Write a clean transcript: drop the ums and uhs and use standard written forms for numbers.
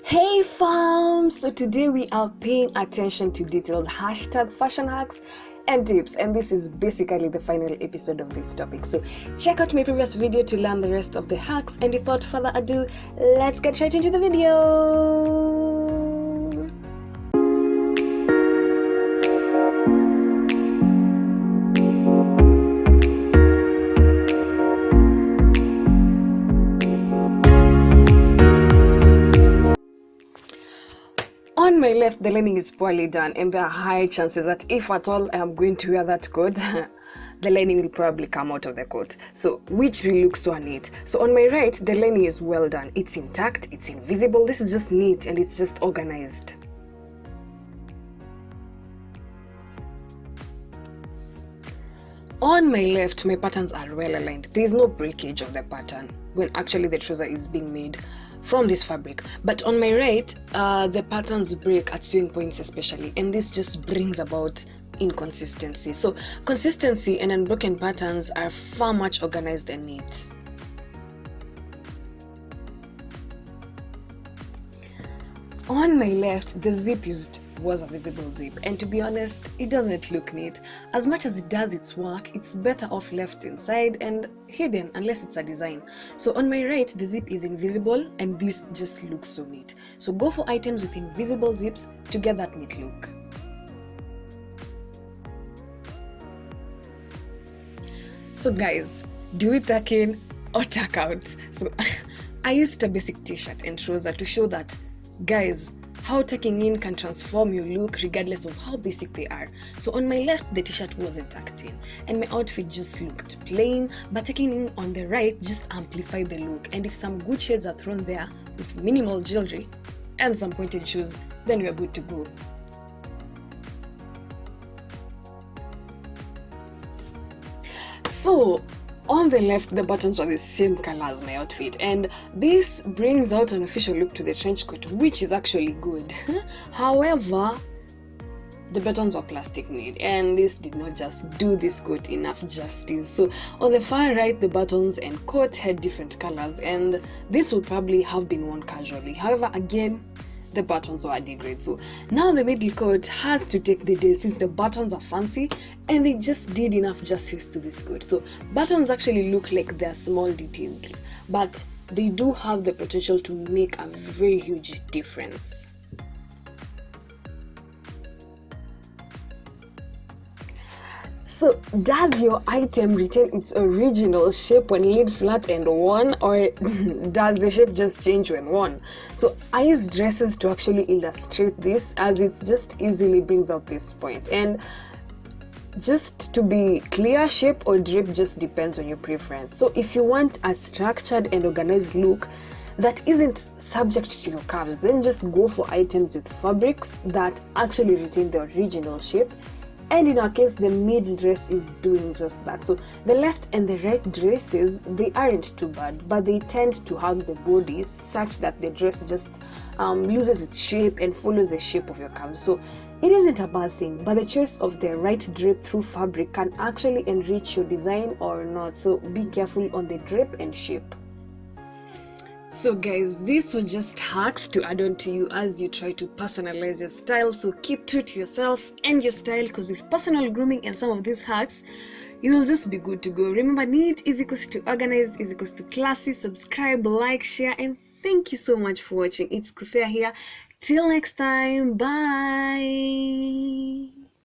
Hey fam! So today we are paying attention to detailed hashtag fashion hacks and tips, and this is basically the final episode of this topic. So check out my previous video to learn the rest of the hacks, and without further ado, let's get right into the video. On my left, the lining is poorly done, and there are high chances that if at all I am going to wear that coat, the lining will probably come out of the coat. So, which really looks so neat. So on my right, the lining is well done. It's intact, it's invisible. This is just neat and it's just organized. On my left, my patterns are well aligned. There is no breakage of the pattern when actually the trouser is being made from this fabric. But on my right, the patterns break at sewing points especially, and this just brings about inconsistency. So consistency and unbroken patterns are far much organized and neat. On my left, the zip used was a visible zip, and to be honest, it doesn't look neat. As much as it does its work, it's better off left inside and hidden unless it's a design. So on my right, the zip is invisible and this just looks so neat. So go for items with invisible zips to get that neat look. So guys, do we tuck in or tuck out? So I used a basic t-shirt and trouser to show that, guys, how tucking in can transform your look regardless of how basic they are. So on my left, the t-shirt wasn't tucked in and my outfit just looked plain, but tucking in on the right just amplified the look. And if some good shades are thrown there with minimal jewelry and some pointed shoes, then we're good to go. So on the left, the buttons were the same color as my outfit, and this brings out an official look to the trench coat, which is actually good. However, the buttons are plastic made, and this did not just do this coat enough justice. So on the far right, the buttons and coat had different colors, and this would probably have been worn casually. However, again, the buttons were a degrade. So now the middle coat has to take the day since the buttons are fancy and they just did enough justice to this coat. So buttons actually look like they're small details, but they do have the potential to make a very huge difference. So does your item retain its original shape when laid flat and worn, or does the shape just change when worn? So I use dresses to actually illustrate this, as it just easily brings out this point. And just to be clear, shape or drape just depends on your preference. So if you want a structured and organized look that isn't subject to your curves, then just go for items with fabrics that actually retain the original shape. And in our case, the middle dress is doing just that. So the left and the right dresses, they aren't too bad, but they tend to hug the bodies such that the dress just loses its shape and follows the shape of your curves. So it isn't a bad thing, but the choice of the right drape through fabric can actually enrich your design or not. So be careful on the drape and shape. So guys, these were just hacks to add on to you as you try to personalize your style. So keep true to yourself and your style, because with personal grooming and some of these hacks, you will just be good to go. Remember, neat is equals to organized is equals to classy. Subscribe, like, share, and thank you so much for watching. It's Kufea here. Till next time, bye.